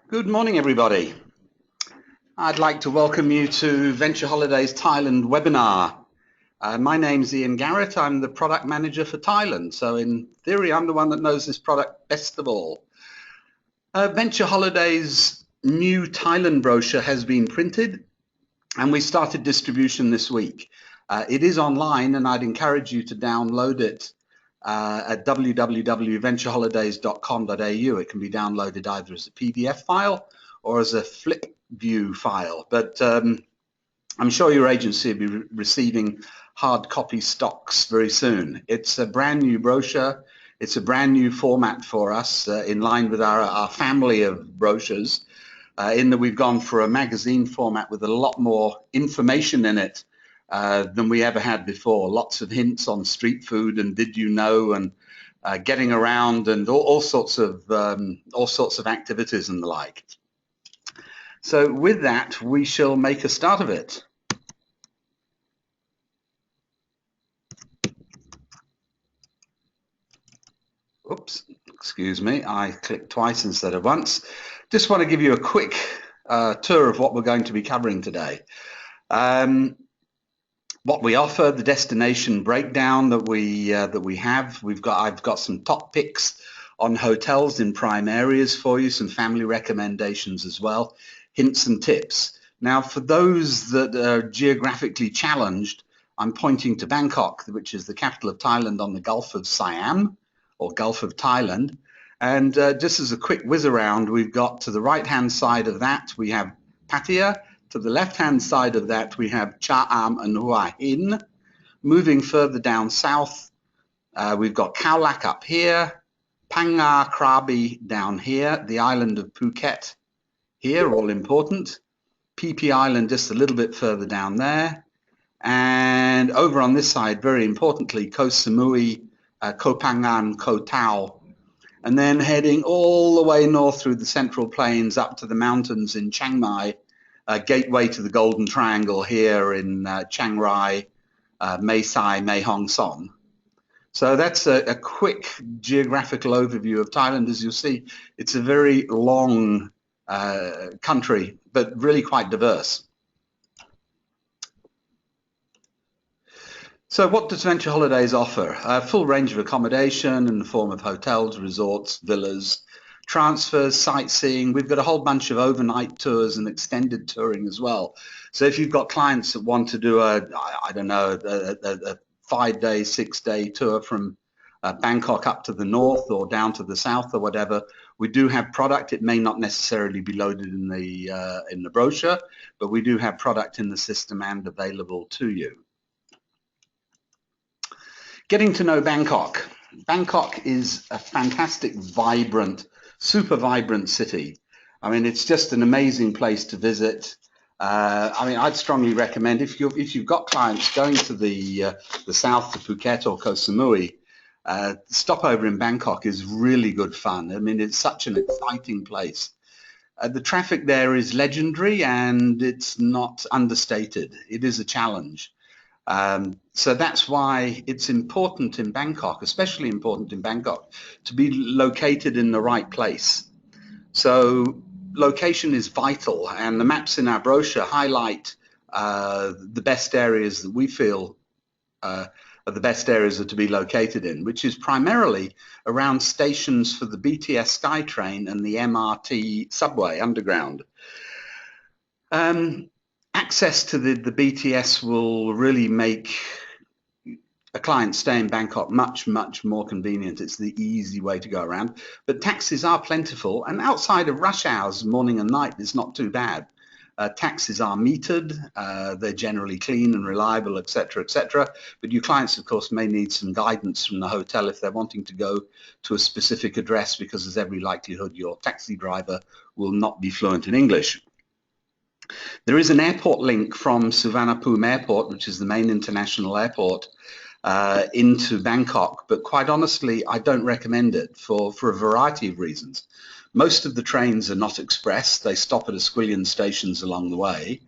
Good morning, everybody. I'd like to welcome you to Venture Holidays Thailand webinar. My name's Ian Garrett. I'm the product manager for Thailand. So in theory, I'm the one that knows this product best of all. Venture Holidays' new Thailand brochure has been printed and we started distribution this week. It is online and I'd encourage you to download it at www.ventureholidays.com.au. It can be downloaded either as a PDF file or as a flip view file, but I'm sure your agency will be receiving hard copy stocks very soon. It's a brand new brochure. It's a brand new format for us in line with our family of brochures in that we've gone for a magazine format with a lot more information in it than we ever had before. Lots of hints on street food and did you know and getting around and all sorts of activities and the like. So with that, we shall make a start of it. Oops, excuse me, I clicked twice instead of once. Just want to give you a quick tour of what we're going to be covering today. What we offer, the destination breakdown that we have. I've got some top picks on hotels in prime areas for you, some family recommendations as well, hints and tips. Now, for those that are geographically challenged, I'm pointing to Bangkok, which is the capital of Thailand on the Gulf of Siam, or Gulf of Thailand. And just as a quick whiz around, we've got to the right-hand side of that, we have Pattaya. To the left-hand side of that, we have Chiang and Hua Hin. Moving further down south, we've got Khao Lak up here, Phang Krabi down here, the island of Phuket here, all important. Phi Phi Island just a little bit further down there. And over on this side, very importantly, Koh Samui, Koh Phangan, Koh Tao, and then heading all the way north through the Central Plains up to the mountains in Chiang Mai, gateway to the Golden Triangle here in Chiang Rai, Mae Sai, Mae Hong Son. So that's a quick geographical overview of Thailand. As you'll see, it's a very long country, but really quite diverse. So what does Venture Holidays offer? A full range of accommodation in the form of hotels, resorts, villas, transfers, sightseeing. We've got a whole bunch of overnight tours and extended touring as well. So if you've got clients that want to do a 5-day, 6-day tour from Bangkok up to the north or down to the south or whatever, we do have product. It may not necessarily be loaded in the brochure, but we do have product in the system and available to you. Getting to know Bangkok. Bangkok is a fantastic, vibrant, super vibrant city. I mean, it's just an amazing place to visit. I mean, I'd strongly recommend if you've got clients going to the south to Phuket or Koh Samui, stopover in Bangkok is really good fun. I mean, it's such an exciting place. The traffic there is legendary and it's not understated. It is a challenge. So that's why it's important in Bangkok, especially important in Bangkok, to be located in the right place. So location is vital, and the maps in our brochure highlight the best areas that we feel are the best areas to be located in, which is primarily around stations for the BTS SkyTrain and the MRT subway underground. Access to the BTS will really make a client stay in Bangkok much, much more convenient. It's the easy way to go around. But taxis are plentiful, and outside of rush hours, morning and night, it's not too bad. Taxis are metered, they're generally clean and reliable, etc., etc. But your clients, of course, may need some guidance from the hotel if they're wanting to go to a specific address, because there's every likelihood your taxi driver will not be fluent in English. There is an airport link from Suvarnabhumi Airport, which is the main international airport, into Bangkok, but quite honestly, I don't recommend it for a variety of reasons. Most of the trains are not express. They stop at a squillion stations along the way.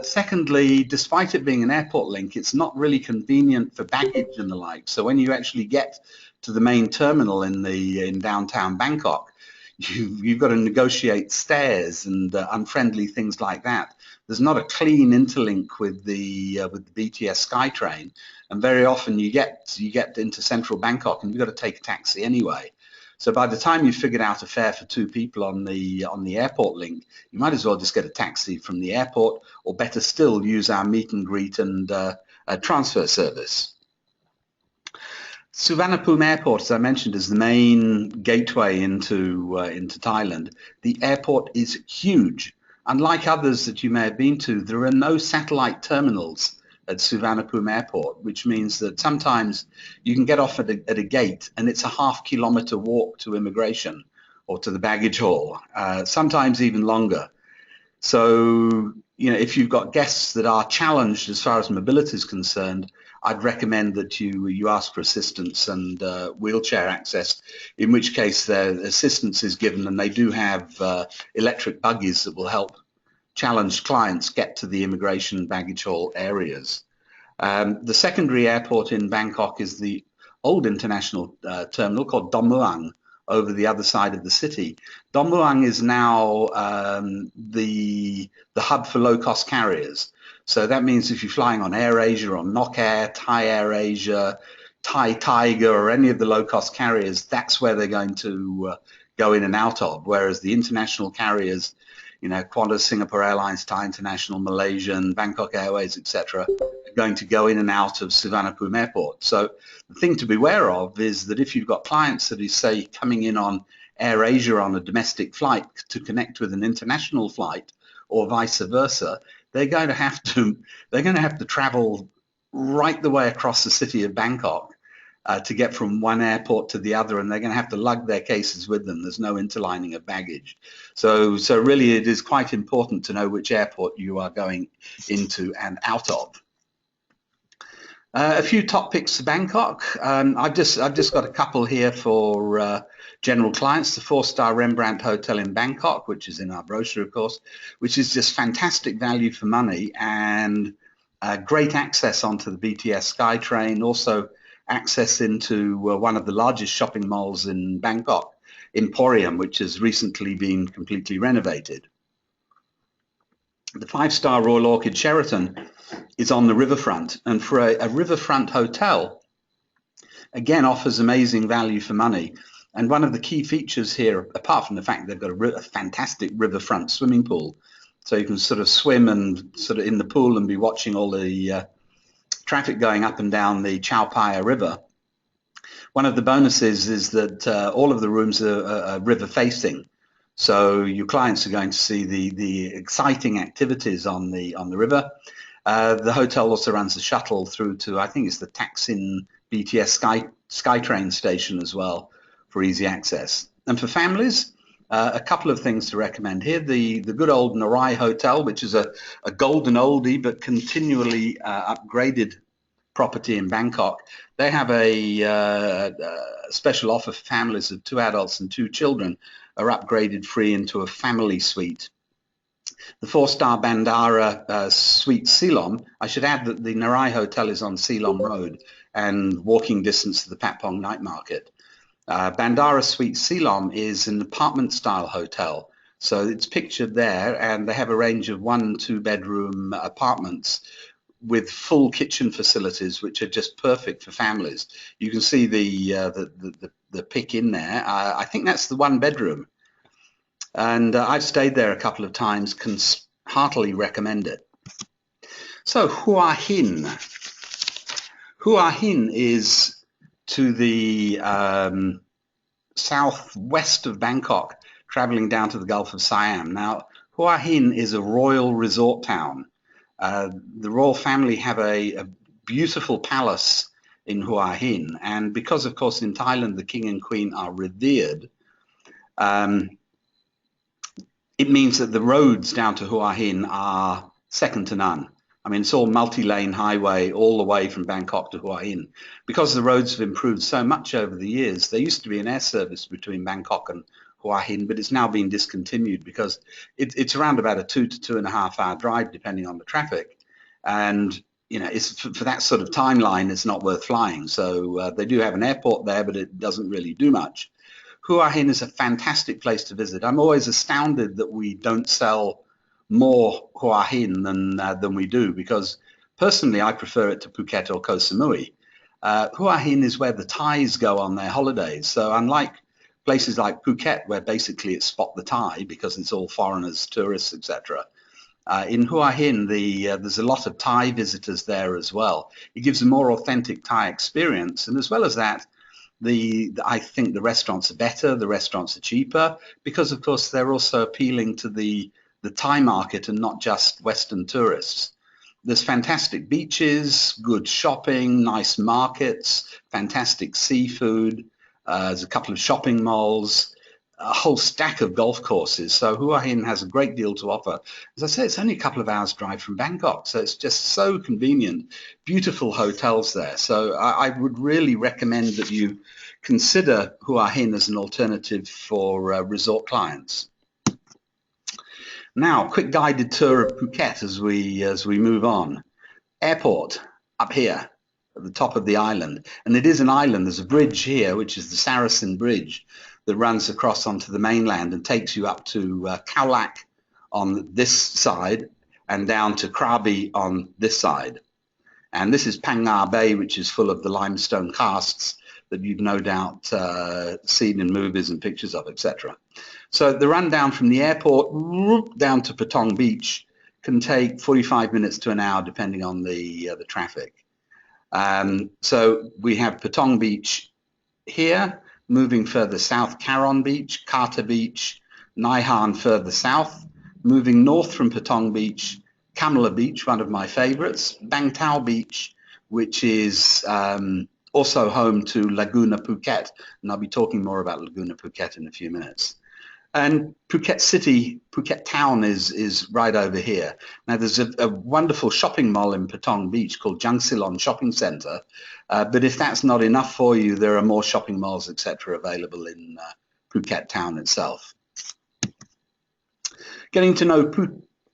Secondly, despite it being an airport link, it's not really convenient for baggage and the like. So when you actually get to the main terminal in downtown Bangkok, you've got to negotiate stairs and unfriendly things like that. There's not a clean interlink with the BTS SkyTrain, and very often you get into central Bangkok and you've got to take a taxi anyway. So by the time you've figured out a fare for 2 people on the airport link, you might as well just get a taxi from the airport, or better still, use our meet and greet and transfer service. Suvarnabhumi Airport, as I mentioned, is the main gateway into Thailand. The airport is huge. Unlike others that you may have been to, there are no satellite terminals at Suvarnabhumi Airport, which means that sometimes you can get off at a gate and it's a half-kilometre walk to immigration or to the baggage hall, sometimes even longer. So, if you've got guests that are challenged as far as mobility is concerned, I'd recommend that you ask for assistance and wheelchair access, in which case their assistance is given, and they do have electric buggies that will help challenged clients get to the immigration baggage hall areas. The secondary airport in Bangkok is the old international terminal called Don Muang, over the other side of the city. Don Muang is now the hub for low-cost carriers. So that means if you're flying on AirAsia or Nok Air, Thai Air Asia, Thai Tiger, or any of the low-cost carriers, that's where they're going to go in and out of. Whereas the international carriers, Qantas, Singapore Airlines, Thai International, Malaysian, Bangkok Airways, etc., are going to go in and out of Suvarnabhumi Airport. So the thing to be aware of is that if you've got clients that is, say, coming in on AirAsia on a domestic flight to connect with an international flight, or vice versa, they're going to have to travel right the way across the city of Bangkok to get from one airport to the other, and they're going to have to lug their cases with them. There's no interlining of baggage. So really it is quite important to know which airport you are going into and out of. A few top picks for Bangkok. I've just got a couple here for general clients. The 4-star Rembrandt Hotel in Bangkok, which is in our brochure, of course, which is just fantastic value for money and great access onto the BTS SkyTrain. Also access into one of the largest shopping malls in Bangkok, Emporium, which has recently been completely renovated. The 5-star Royal Orchid Sheraton is on the riverfront, and for a riverfront hotel, again, offers amazing value for money. And one of the key features here, apart from the fact they've got a fantastic riverfront swimming pool, so you can sort of swim and sort of in the pool and be watching all the traffic going up and down the Chao Phraya River. One of the bonuses is that all of the rooms are river facing. So your clients are going to see the exciting activities on the river. The hotel also runs a shuttle through to, I think it's the Taksin BTS SkyTrain station as well, for easy access. And for families, a couple of things to recommend here. The good old Narai Hotel, which is a golden oldie but continually upgraded property in Bangkok. They have a special offer for families of 2 adults and 2 children are upgraded free into a family suite. The 4-star Bandara Suite Silom. I should add that the Narai Hotel is on Silom Road and walking distance to the Patong night market. Bandara Suite Silom is an apartment-style hotel. So it's pictured there, and they have a range of 1- and 2-bedroom apartments with full kitchen facilities, which are just perfect for families. You can see the pic in there. I think that's the 1-bedroom. And I've stayed there a couple of times, can heartily recommend it. So Hua Hin. Hua Hin is to the southwest of Bangkok, traveling down to the Gulf of Siam. Now, Hua Hin is a royal resort town. The royal family have a beautiful palace in Hua Hin, and because, of course, in Thailand the king and queen are revered, it means that the roads down to Hua Hin are second to none. I mean, it's all multi-lane highway all the way from Bangkok to Hua Hin. Because the roads have improved so much over the years, there used to be an air service between Bangkok and Hua Hin, but it's now been discontinued because it's around about a 2 to 2.5 hour drive, depending on the traffic. And, it's for that sort of timeline, it's not worth flying. So they do have an airport there, but it doesn't really do much. Hua Hin is a fantastic place to visit. I'm always astounded that we don't sell more Hua Hin than we do, because personally I prefer it to Phuket or Koh Samui. Hua Hin is where the Thais go on their holidays. So unlike places like Phuket, where basically it's spot the Thai because it's all foreigners, tourists, etc. In Hua Hin, there's a lot of Thai visitors there as well. It gives a more authentic Thai experience, and as well as that, I think the restaurants are better, the restaurants are cheaper, because of course they're also appealing to the Thai market and not just Western tourists. There's fantastic beaches, good shopping, nice markets, fantastic seafood. There's a couple of shopping malls, a whole stack of golf courses. So Hua Hin has a great deal to offer. As I say, it's only a couple of hours drive from Bangkok, so it's just so convenient. Beautiful hotels there. So I would really recommend that you consider Hua Hin as an alternative for resort clients. Now, quick guided tour of Phuket as we move on. Airport up here at the top of the island, and it is an island. There's a bridge here, which is the Saracen Bridge, that runs across onto the mainland and takes you up to KAO on this side and down to KRABI on this side. And this is Phang Nga Bay, which is full of the limestone casts that you've no doubt seen in movies and pictures of, etc. So the run down from the airport down to Patong Beach can take 45 minutes to an hour, depending on the traffic. So we have Patong Beach here, moving further south, KARON Beach, KATA Beach, Nai Han further south, moving north from Patong Beach, KAMALA Beach, one of my favorites, BANGTAO Beach, which is also home to Laguna Phuket, and I'll be talking more about Laguna Phuket in a few minutes. And Phuket City, Phuket Town is right over here. Now there's a wonderful shopping mall in Patong Beach called Jungsilon Shopping Centre, but if that's not enough for you, there are more shopping malls, etc. available in Phuket Town itself. Getting to know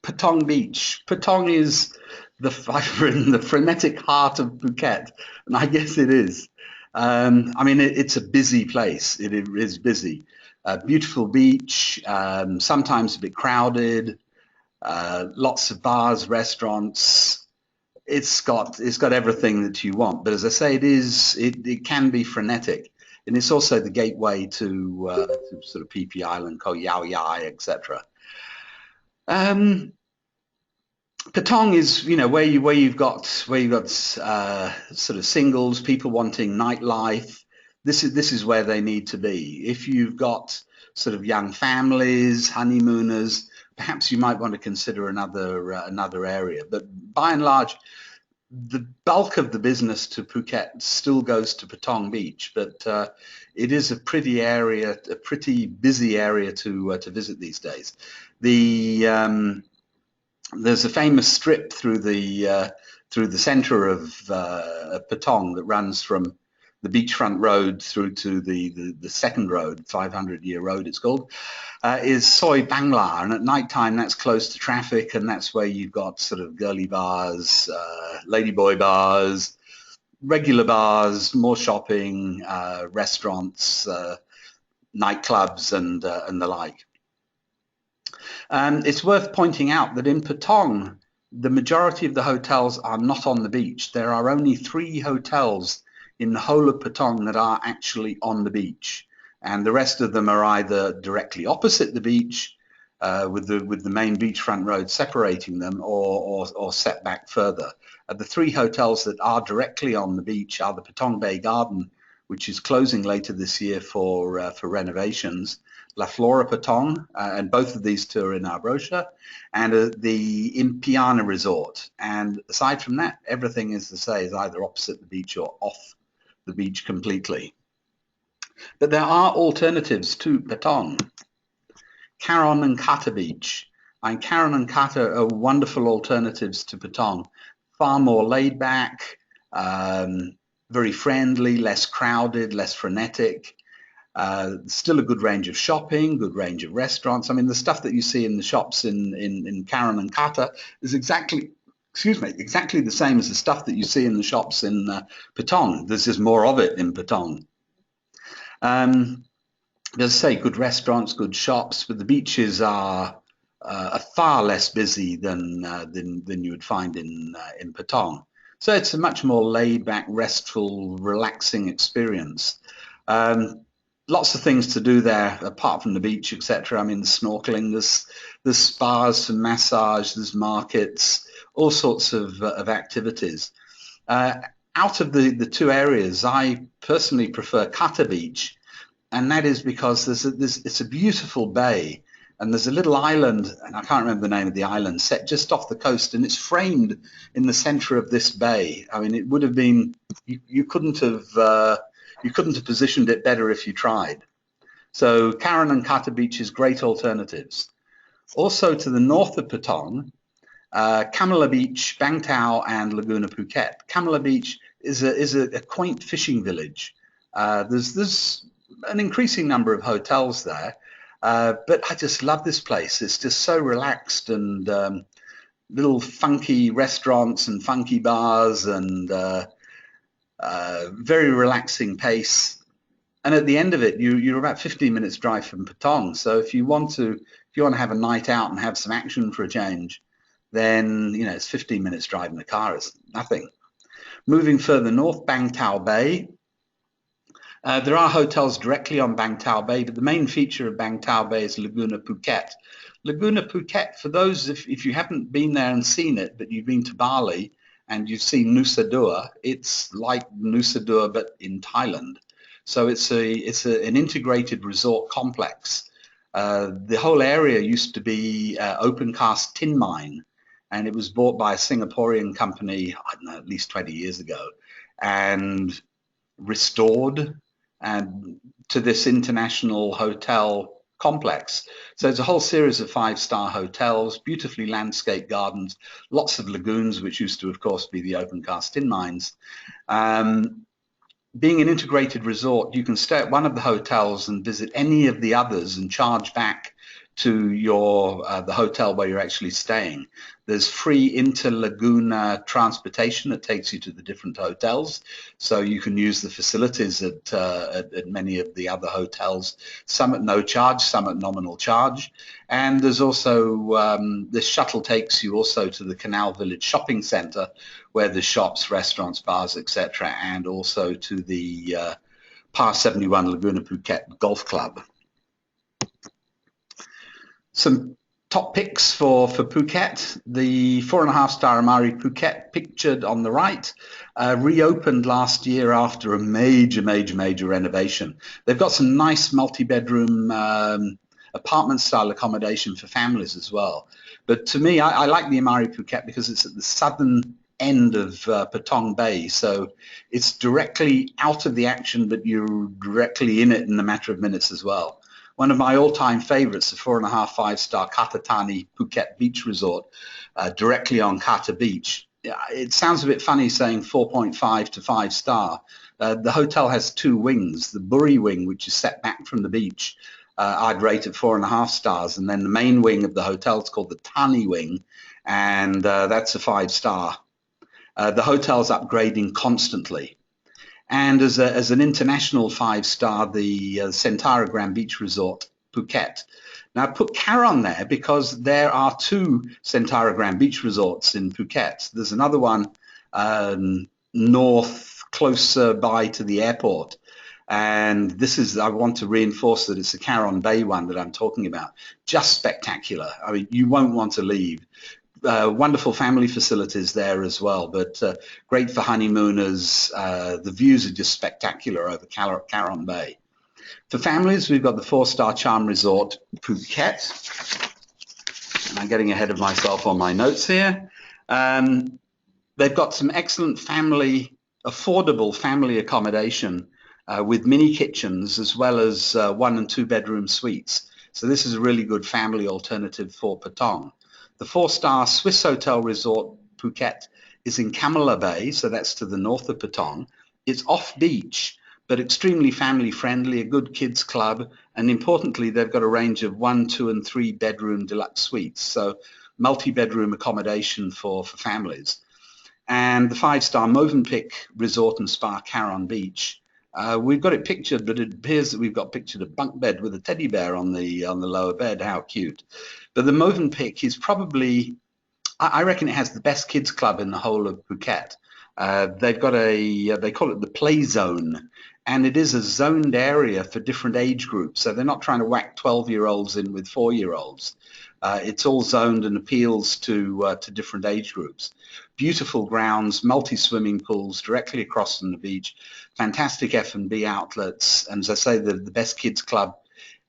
Patong Beach. Patong is the frenetic heart of Phuket, and I guess it is. I mean, it's a busy place. It is busy. Beautiful beach, sometimes a bit crowded, lots of bars, restaurants. It's got everything that you want. But as I say, it can be frenetic, and it's also the gateway to sort of Phi Phi Island, Koh Yao Yai, etc. Patong is, you know, where you've got sort of singles, people wanting nightlife. This is where they need to be. If you've got sort of young families, honeymooners, perhaps you might want to consider another area. But by and large, the bulk of the business to Phuket still goes to Patong Beach. But it is a pretty area, a pretty busy area to visit these days. There's a famous strip through the centre of Patong that runs from the beachfront road through to the second road, 500-year road it's called, is Soi Bangla, and at night time that's close to traffic, and that's where you've got sort of girly bars, ladyboy bars, regular bars, more shopping, restaurants, nightclubs, and the like. It's worth pointing out that in Patong, the majority of the hotels are not on the beach. There are only 3 hotels in the whole of Patong that are actually on the beach, and the rest of them are either directly opposite the beach, with the main beachfront road separating them, or set back further. The 3 hotels that are directly on the beach are the Patong Bay Garden, which is closing later this year for renovations, La Flora Patong, and both of these 2 are in our brochure, and the Impiana Resort. And aside from that, everything, as I say, is either opposite the beach or off the beach completely. But there are alternatives to Patong. KARON and KATA Beach. And KARON and KATA are wonderful alternatives to Patong. Far more laid back, very friendly, less crowded, less frenetic. Still a good range of shopping, good range of restaurants. I mean, the stuff that you see in the shops in KARON and KATA is exactly the same as the stuff that you see in the shops in Patong. There's just more of it in Patong. as I say, good restaurants, good shops, but the beaches are far less busy than you would find in Patong. So it's a much more laid-back, restful, relaxing experience. Um, Lots of things to do there apart from the beach, etc. I mean, the snorkeling, there's spas, some massage, there's markets, all sorts of activities. Uh, Out of the two areas, I personally prefer KATA Beach, and that is because it's a beautiful bay, and there's a little island, and I can't remember the name of the island, set just off the coast, and it's framed in the centre of this bay. I mean, it would have been you couldn't have positioned it better if you tried. So KARON and KATA beaches, great alternatives. Also to the north of Patong, KAMALA Beach, BANGTAO, and Laguna Phuket. KAMALA Beach is a quaint fishing village. There's an increasing number of hotels there, but I just love this place. It's just so relaxed, and little funky restaurants and funky bars, and very relaxing pace. And at the end of it, you're about 15 minutes drive from Patong. So if you want to have a night out and have some action for a change, then it's 15 minutes drive in the car. It's nothing. Moving further north, Bangtao Bay. There are hotels directly on Bangtao Bay, but the main feature of Bangtao Bay is Laguna Phuket. Laguna Phuket, for those, if you haven't been there and seen it, but you've been to Bali and you've seen Nusa Dua, it's like Nusa Dua, but in Thailand. So it's an integrated resort complex. The whole area used to be open cast tin mine, and it was bought by a Singaporean company, I don't know, at least 20 years ago, and restored and to this international hotel complex. So there's a whole series of five-star hotels, beautifully landscaped gardens, lots of lagoons, which used to, of course, be the open cast tin mines. Being an integrated resort, you can stay at one of the hotels and visit any of the others and charge back to the hotel where you're actually staying. There's free inter-Laguna transportation that takes you to the different hotels, so you can use the facilities at many of the other hotels, some at no charge, some at nominal charge. And there's also, this shuttle takes you also to the Canal Village shopping centre, where there's shops, restaurants, bars, etc., and also to the Par 71 Laguna Phuket Golf Club. Some top picks for Phuket. The 4.5-star Amari Phuket, pictured on the right, reopened last year after a major renovation. They've got some nice multi-bedroom apartment-style accommodation for families as well. But to me, I like the Amari Phuket because it's at the southern end of Patong Bay, so it's directly out of the action, but you're directly in it in a matter of minutes as well. One of my all-time favorites, the 4.5, 5-star Kata Thani Phuket Beach Resort, directly on Kata Beach. It sounds a bit funny saying 4.5 to 5-star. The hotel has two wings. The Buri wing, which is set back from the beach, I'd rate at 4.5 stars, and then the main wing of the hotel is called the Thani wing, and that's a 5-star. The hotel's upgrading constantly. And as an international 5-star, the Sentara Grand Beach Resort, Phuket. Now, I put KARON there because there are two Sentara Grand Beach Resorts in Phuket. There's another one north, closer by to the airport. And this is, I want to reinforce that it's the KARON Bay one that I'm talking about. Just spectacular. I mean, you won't want to leave. Wonderful family facilities there as well, but great for honeymooners. The views are just spectacular over KARON Bay. For families, we've got the 4-star Charm Resort Phuket. And I'm getting ahead of myself on my notes here. They've got some excellent affordable family accommodation with mini kitchens, as well as 1- and 2-bedroom suites. So this is a really good family alternative for Patong. The 4-star Swiss Hotel Resort Phuket is in Kamala Bay, so that's to the north of Patong. It's off-beach, but extremely family-friendly, a good kids club, and importantly, they've got a range of 1-, 2-, and 3-bedroom deluxe suites, so multi-bedroom accommodation for families. And the 5-star Movenpick Resort and Spa, KARON Beach, We've got it pictured, but it appears that we've got pictured a bunk bed with a teddy bear on the lower bed. How cute! But the Movenpick is probably, I reckon, it has the best kids club in the whole of Phuket. They've got they call it the play zone, and it is a zoned area for different age groups. So they're not trying to whack 12-year-olds in with 4-year-olds. It's all zoned and appeals to different age groups. Beautiful grounds, multi-swimming pools directly across from the beach, fantastic F&B outlets, and as I say, the best kids club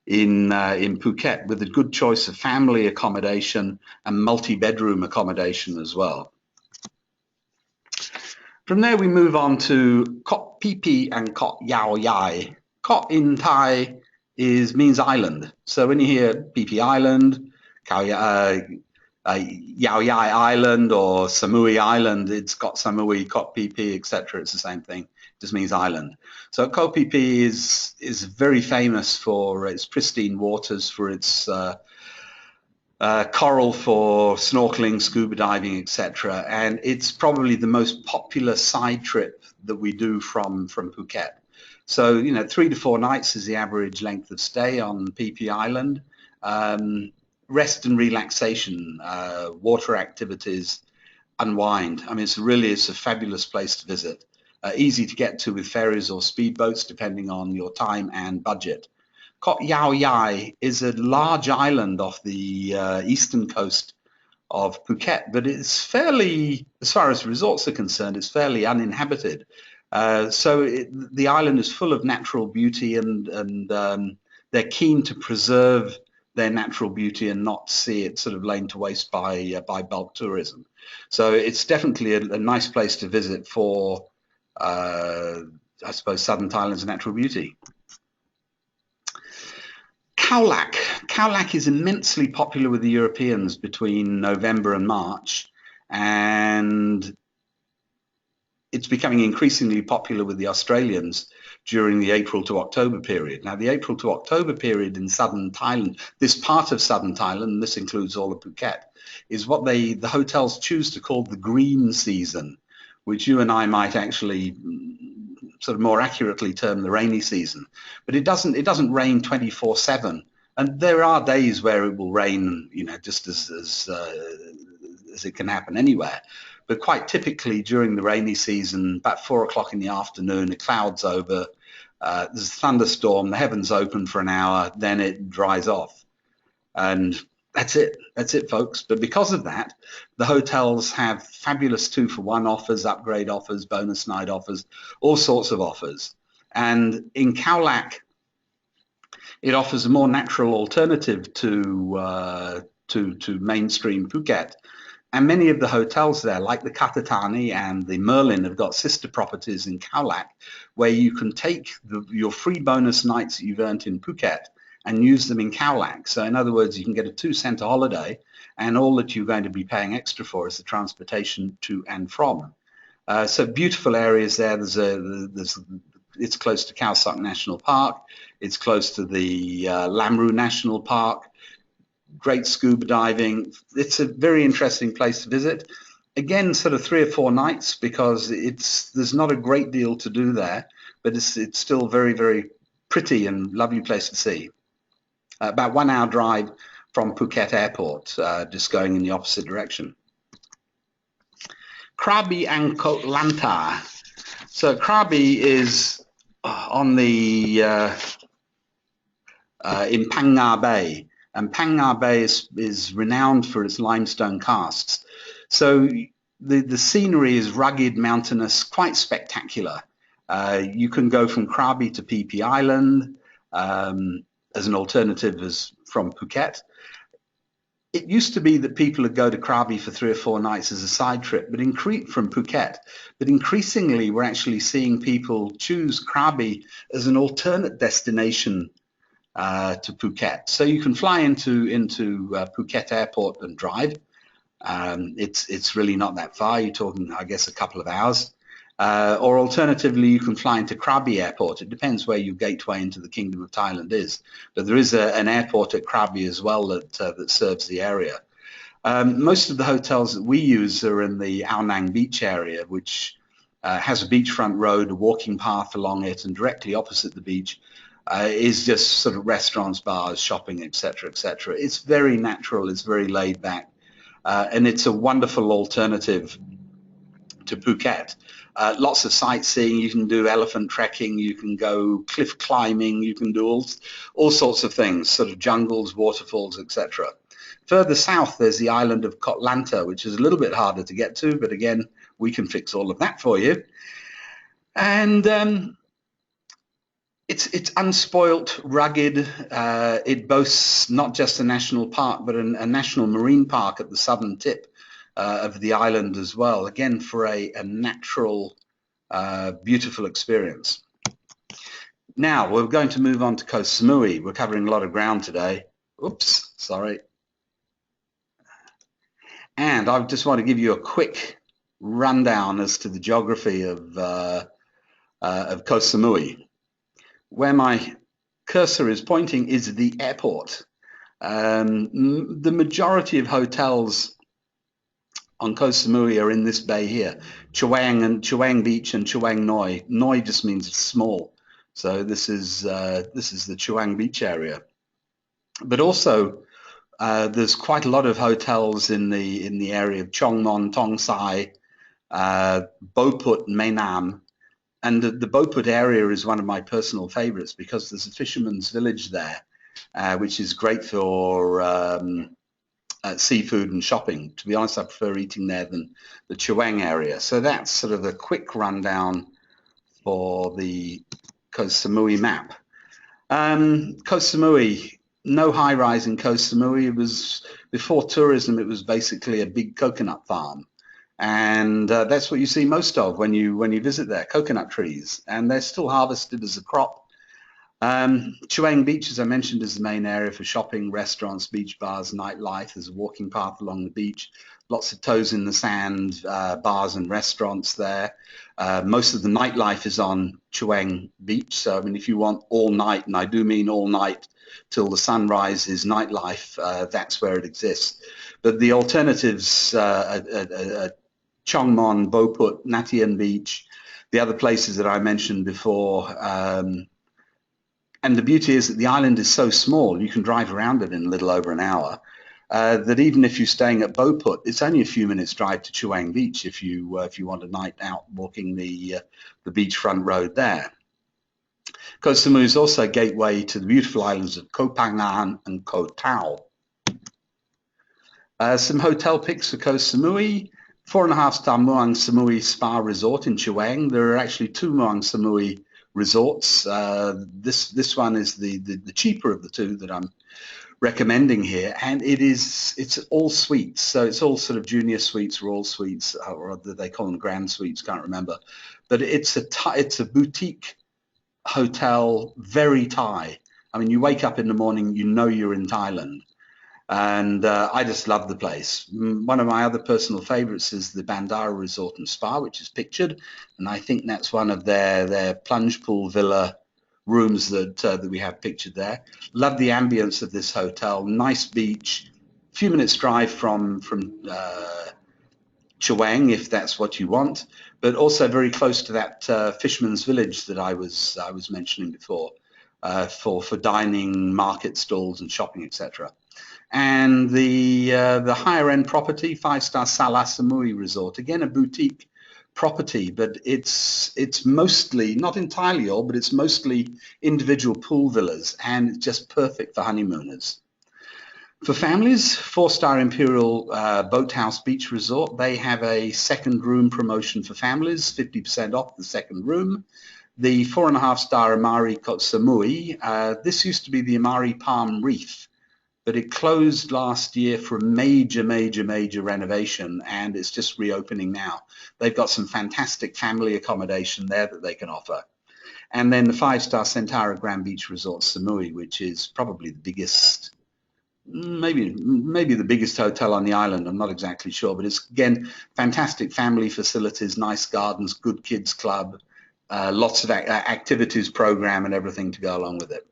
in Phuket, with a good choice of family accommodation and multi-bedroom accommodation as well. From there we move on to Koh Phi Phi and Koh Yao Yai. Koh in Thai means island. So when you hear Phi Phi Island, Yao Yai Island or Samui Island, it's got Samui, Koh Phi Phi, etc. It's the same thing. It just means island. So Koh Phi Phi is very famous for its pristine waters, for its coral for snorkeling, scuba diving, etc. And it's probably the most popular side trip that we do from Phuket. So, 3 to 4 nights is the average length of stay on Phi Phi Island. Rest and relaxation, water activities, unwind. I mean, it's a fabulous place to visit. Easy to get to with ferries or speedboats, depending on your time and budget. Koh Yao Yai is a large island off the eastern coast of Phuket, but it's fairly, as far as resorts are concerned, it's fairly uninhabited. The island is full of natural beauty, and they're keen to preserve their natural beauty and not see it sort of laid to waste by bulk tourism. So it's definitely a nice place to visit for, I suppose, southern Thailand's natural beauty. Khao Lak. Khao Lak is immensely popular with the Europeans between November and March, and it's becoming increasingly popular with the Australians during the April to October period. Now, the April to October period in southern Thailand, this part of southern Thailand, and this includes all of Phuket, is what the hotels choose to call the green season, which you and I might actually sort of more accurately term the rainy season. But it doesn't rain 24/7, and there are days where it will rain, just as it can happen anywhere. But quite typically during the rainy season, about 4 o'clock in the afternoon, the clouds over, there's a thunderstorm, the heavens open for an hour, then it dries off, and that's it, folks. But because of that, the hotels have fabulous 2-for-1 offers, upgrade offers, bonus night offers, all sorts of offers. And in Khao Lak, it offers a more natural alternative to mainstream Phuket. And many of the hotels there, like the KATA and the Merlin, have got sister properties in Khao Lak, where you can take your free bonus nights that you've earned in Phuket and use them in Khao Lak. So in other words, you can get a 2-center holiday, and all that you're going to be paying extra for is the transportation to and from. So beautiful areas there. It's close to Khao Sok National Park. It's close to the Lamru National Park. Great scuba diving. It's a very interesting place to visit. Again, sort of 3 or 4 nights, because there's not a great deal to do there, but it's still very, very pretty and lovely place to see. About 1 hour drive from Phuket Airport, just going in the opposite direction. KRABI and LANTA. So KRABI is on the in Phang Nga Bay, and Phang Nga Bay is renowned for its limestone casts. So the scenery is rugged, mountainous, quite spectacular. You can go from KRABI to Phi Phi Island as an alternative from Phuket. It used to be that people would go to KRABI for 3 or 4 nights as a side trip, but from Phuket. But increasingly, we're actually seeing people choose KRABI as an alternate destination to Phuket. So you can fly into Phuket Airport and drive. It's really not that far. You're talking, I guess, a couple of hours. Or alternatively, you can fly into KRABI Airport. It depends where your gateway into the Kingdom of Thailand is. But there is an airport at KRABI as well that serves the area. Most of the hotels that we use are in the Ao Nang Beach area, which has a beachfront road, a walking path along it, and directly opposite the beach is just sort of restaurants, bars, shopping, etc., etc. It's very natural, it's very laid back, and it's a wonderful alternative to Phuket. Lots of sightseeing. You can do elephant trekking, you can go cliff climbing, you can do all sorts of things, sort of jungles, waterfalls, etc. Further south, there's the island of LANTA, which is a little bit harder to get to, but again, we can fix all of that for you. And it's unspoilt, rugged. It boasts not just a national park, but a national marine park at the southern tip of the island as well. Again, for a natural, beautiful experience. Now, we're going to move on to Koh Samui. We're covering a lot of ground today. Oops, sorry. And I just want to give you a quick rundown as to the geography of Koh Samui. Where my cursor is pointing is the airport. The majority of hotels on Koh Samui are in this bay here, Chiang Beach and Chiang Noi. Noi just means it's small, so this is the Chiang Beach area. But also, there's quite a lot of hotels in the area of Chongmon, Tong Sai, Boput, Mainam. And the Boput area is one of my personal favorites because there's a fisherman's village there, which is great for seafood and shopping. To be honest, I prefer eating there than the Chiang area. So that's sort of a quick rundown for the Koh Samui map. Koh Samui, no high-rise in Koh Samui. It was, before tourism, it was basically a big coconut farm. And that's what you see most of when you visit there, coconut trees, and they're still harvested as a crop. Chiang Beach, as I mentioned, is the main area for shopping, restaurants, beach bars, nightlife. There's a walking path along the beach, lots of toes in the sand, bars and restaurants there. Most of the nightlife is on Chiang Beach, so I mean, if you want all night, and I do mean all night till the sun rises nightlife, that's where it exists. But the alternatives Chongmon, Boput, Natian Beach, the other places that I mentioned before. And the beauty is that the island is so small, you can drive around it in a little over an hour, that even if you're staying at Boput, it's only a few minutes drive to Chiang Beach if you want a night out walking the beachfront road there. Koh Samui is also a gateway to the beautiful islands of Koh Phangan and Koh Tao. Some hotel picks for Koh Samui. 4.5-star Muang Samui Spa Resort in Chiang. There are actually 2 Muang Samui resorts. This one is the cheaper of the 2 that I'm recommending here, and it's all suites. So it's all sort of junior suites, or all suites, or they call them grand suites. Can't remember, but it's a boutique hotel, very Thai. I mean, you wake up in the morning, you know you're in Thailand. And I just love the place. One of my other personal favorites is the Bandara Resort and Spa, which is pictured, and I think that's one of their plunge pool villa rooms that we have pictured there. Love the ambience of this hotel. Nice beach, a few minutes drive from Chiang, if that's what you want, but also very close to that fisherman's village that I was mentioning before, for dining, market stalls, and shopping, etc. And the higher end property, 5-star Salah Samui Resort, again a boutique property, but it's mostly, not entirely all, but it's mostly individual pool villas, and it's just perfect for honeymooners. For families, 4-star Imperial Boathouse Beach Resort, they have a second room promotion for families, 50% off the second room. The 4.5-star Amari Koh Samui, this used to be the Amari Palm Reef, but it closed last year for a major renovation, and it's just reopening now. They've got some fantastic family accommodation there that they can offer. And then the 5-star Centara Grand Beach Resort Samui, which is probably the biggest, maybe the biggest hotel on the island. I'm not exactly sure, but it's, again, fantastic family facilities, nice gardens, good kids club, lots of activities program and everything to go along with it.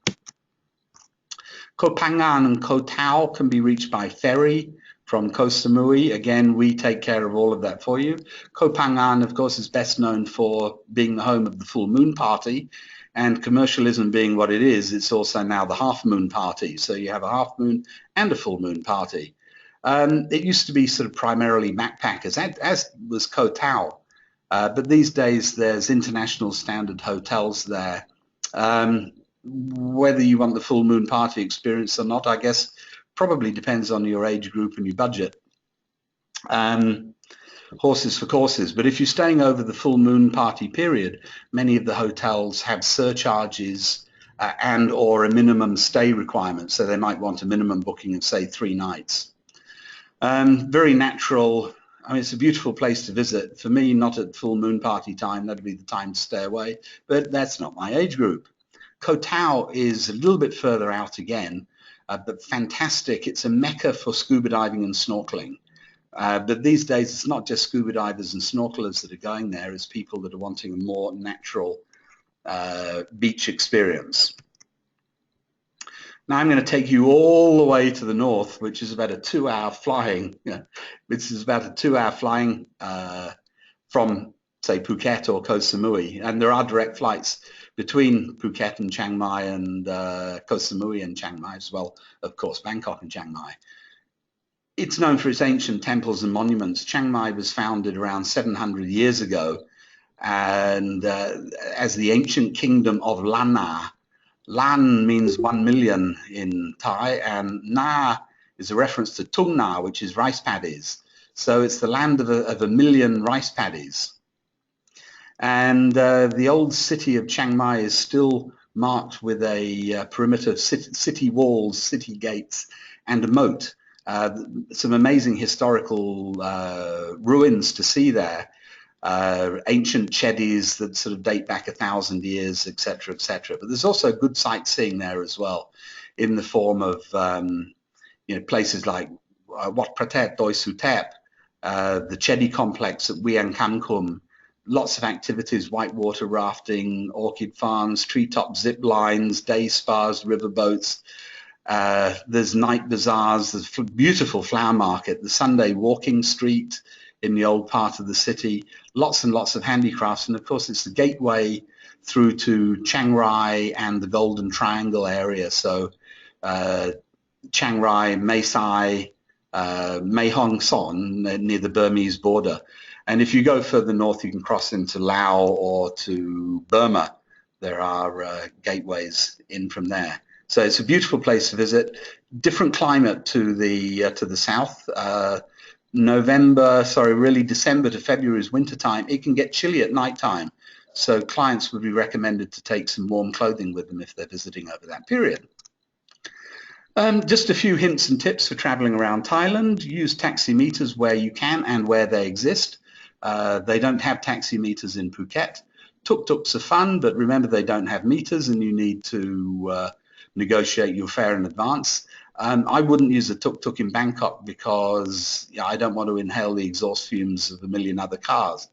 Koh Phangan and Koh Tao can be reached by ferry from Koh Samui. Again, we take care of all of that for you. Koh Phangan, of course, is best known for being the home of the full moon party, and commercialism being what it is, it's also now the half moon party. So you have a half moon and a full moon party. It used to be sort of primarily backpackers, as was Koh Tao. But these days there's international standard hotels there. Whether you want the full moon party experience or not, I guess probably depends on your age group and your budget. Horses for courses. But if you're staying over the full moon party period, many of the hotels have surcharges and or a minimum stay requirement. So they might want a minimum booking of, say, 3 nights. Very natural. I mean, it's a beautiful place to visit. For me, not at full moon party time. That'd be the time to stay away. But that's not my age group. Koh Tao is a little bit further out again, but fantastic. It's a mecca for scuba diving and snorkeling. But these days, it's not just scuba divers and snorkelers that are going there. It's people that are wanting a more natural beach experience. Now I'm going to take you all the way to the north, which is about a 2-hour flying. This is about a 2-hour flying from, say, Phuket or Koh Samui, and there are direct flights between Phuket and Chiang Mai and Koh Samui and Chiang Mai as well, of course, Bangkok and Chiang Mai. It's known for its ancient temples and monuments. Chiang Mai was founded around 700 years ago, and as the ancient kingdom of Lanna. Lan means 1 million in Thai, and Na is a reference to Tung Na, which is rice paddies. So it's the land of a million rice paddies. And the old city of Chiang Mai is still marked with a perimeter of city walls, city gates, and a moat. Some amazing historical ruins to see there. Ancient cheddies that sort of date back 1,000 years, etc., etc. But there's also good sightseeing there as well, in the form of places like Wat Pratet Doi Suthep, the Chedi complex at Wiang Kam Kum. Lots of activities: whitewater rafting, orchid farms, treetop zip lines, day spas, riverboats. There's night bazaars. There's a beautiful flower market, the Sunday walking street in the old part of the city, lots and lots of handicrafts, and of course it's the gateway through to Chiang Rai and the Golden Triangle area. So Chiang Rai, Mae Sai, Mae Hong Son, near the Burmese border. And if you go further north, you can cross into Laos or to Burma. There are gateways in from there. So it's a beautiful place to visit. Different climate to the south. December to February is winter time. It can get chilly at night time, so clients would be recommended to take some warm clothing with them if they're visiting over that period. Just a few hints and tips for traveling around Thailand. Use taximeters where you can and where they exist. They don't have taximeters in Phuket. Tuk-tuks are fun, but remember they don't have meters and you need to negotiate your fare in advance. I wouldn't use a tuk-tuk in Bangkok because I don't want to inhale the exhaust fumes of a million other cars.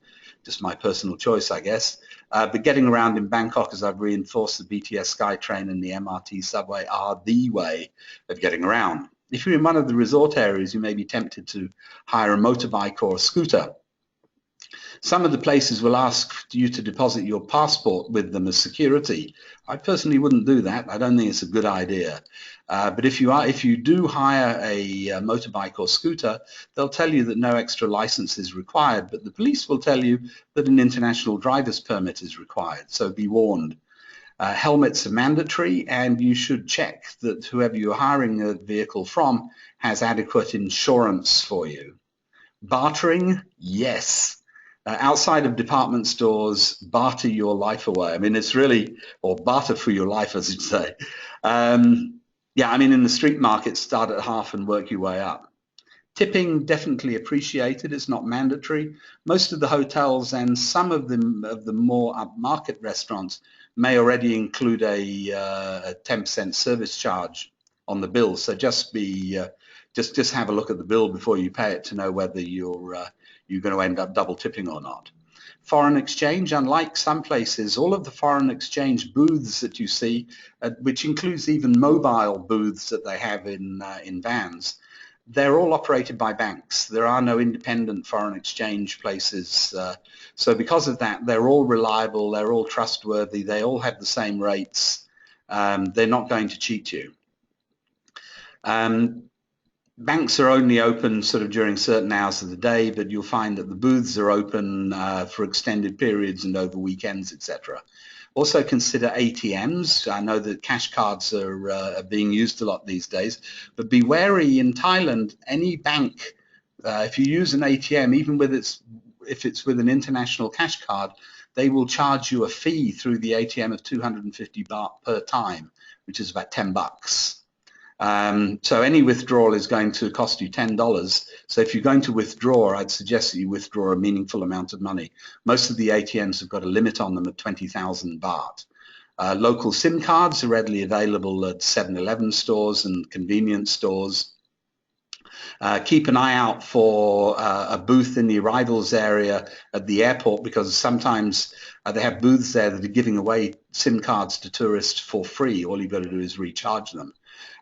Just my personal choice, I guess. But getting around in Bangkok, as I've reinforced, the BTS SkyTrain and the MRT subway are the way of getting around. If you're in one of the resort areas, you may be tempted to hire a motorbike or a scooter. Some of the places will ask you to deposit your passport with them as security. I personally wouldn't do that. I don't think it's a good idea. But if you do hire a motorbike or scooter, they'll tell you that no extra license is required, but the police will tell you that an international driver's permit is required, so be warned. Helmets are mandatory, and you should check that whoever you're hiring a vehicle from has adequate insurance for you. Bartering, yes. Outside of department stores, barter your life away. I mean, it's really, or barter for your life, as you'd say. Yeah, I mean, in the street market, start at half and work your way up. Tipping, definitely appreciated. It's not mandatory. Most of the hotels and some of the more upmarket restaurants may already include a 10% service charge on the bill. So just have a look at the bill before you pay it to know whether you're going to end up double tipping or not. Foreign exchange, unlike some places, all of the foreign exchange booths that you see, which includes even mobile booths that they have in vans, they're all operated by banks. There are no independent foreign exchange places. So because of that, they're all reliable, they're all trustworthy, they all have the same rates. They're not going to cheat you. Banks are only open sort of during certain hours of the day, but you'll find that the booths are open for extended periods and over weekends, etc. Also consider ATMs. I know that cash cards are being used a lot these days, but be wary in Thailand, any bank, if you use an ATM, even if it's with an international cash card, they will charge you a fee through the ATM of 250 baht per time, which is about 10 bucks. So any withdrawal is going to cost you $10. So if you're going to withdraw, I'd suggest that you withdraw a meaningful amount of money. Most of the ATMs have got a limit on them at 20,000 baht. Local SIM cards are readily available at 7-Eleven stores and convenience stores. Keep an eye out for a booth in the arrivals area at the airport, because sometimes they have booths there that are giving away SIM cards to tourists for free. All you've got to do is recharge them.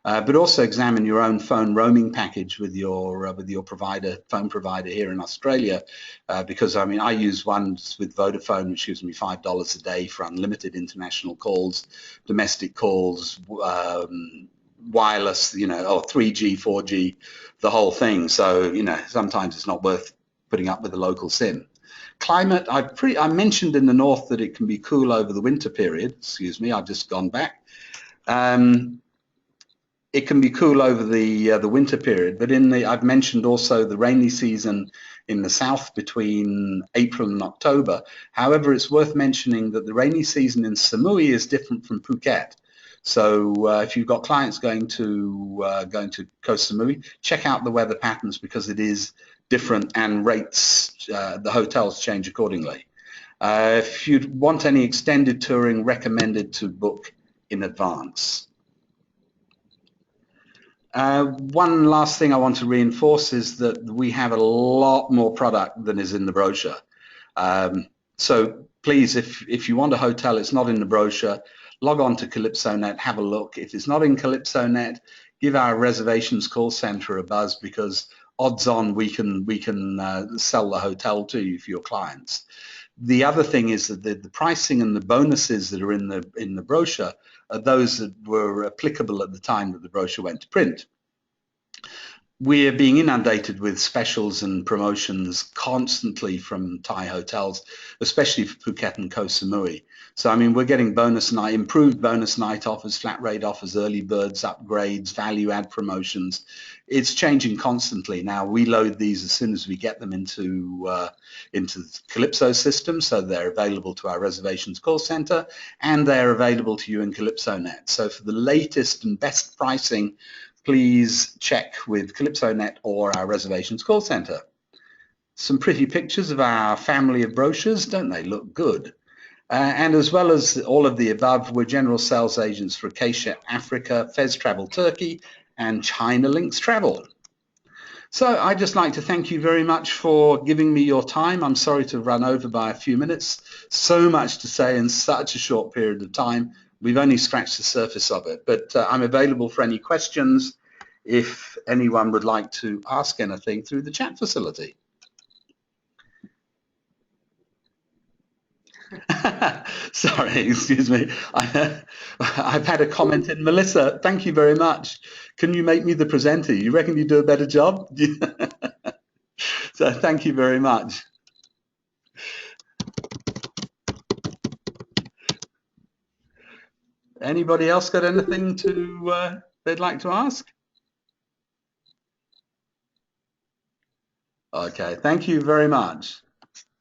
But also examine your own phone roaming package with your phone provider here in Australia, because I mean I use one with Vodafone, which gives me $5 a day for unlimited international calls, domestic calls, wireless, or 3G, 4G, the whole thing. So sometimes it's not worth putting up with a local SIM. Climate, I mentioned in the north that it can be cool over the winter period. Excuse me, I've just gone back. It can be cool over the winter period, but I've mentioned also the rainy season in the south between April and October. However, it's worth mentioning that the rainy season in Samui is different from Phuket. So if you've got clients going to Koh Samui, check out the weather patterns, because it is different, and rates, the hotels change accordingly. If you want any extended touring, recommended to book in advance. One last thing I want to reinforce is that we have a lot more product than is in the brochure. So please, if you want a hotel, it's not in the brochure, log on to CalypsoNet, have a look. If it's not in CalypsoNet, give our reservations call center a buzz, because odds on we can sell the hotel to you for your clients. The other thing is that the pricing and the bonuses that are in the brochure are those that were applicable at the time that the brochure went to print. We're being inundated with specials and promotions constantly from Thai hotels, especially for Phuket and Koh Samui. So I mean, we're getting improved bonus night offers, flat rate offers, early birds, upgrades, value add promotions. It's changing constantly. Now we load these as soon as we get them into the Calypso system, so they're available to our reservations call center, and they're available to you in CalypsoNet. So for the latest and best pricing, please check with CalypsoNet or our reservations call center. Some pretty pictures of our family of brochures, don't they look good? And as well as all of the above, we're general sales agents for Acacia Africa, Fez Travel Turkey, and China Links Travel. So I'd just like to thank you very much for giving me your time. I'm sorry to run over by a few minutes. So much to say in such a short period of time. We've only scratched the surface of it, but I'm available for any questions if anyone would like to ask anything through the chat facility. Sorry, excuse me. I've had a comment in. Melissa, thank you very much. Can you make me the presenter? You reckon you do a better job? So thank you very much. Anybody else got anything they'd like to ask? Okay, thank you very much.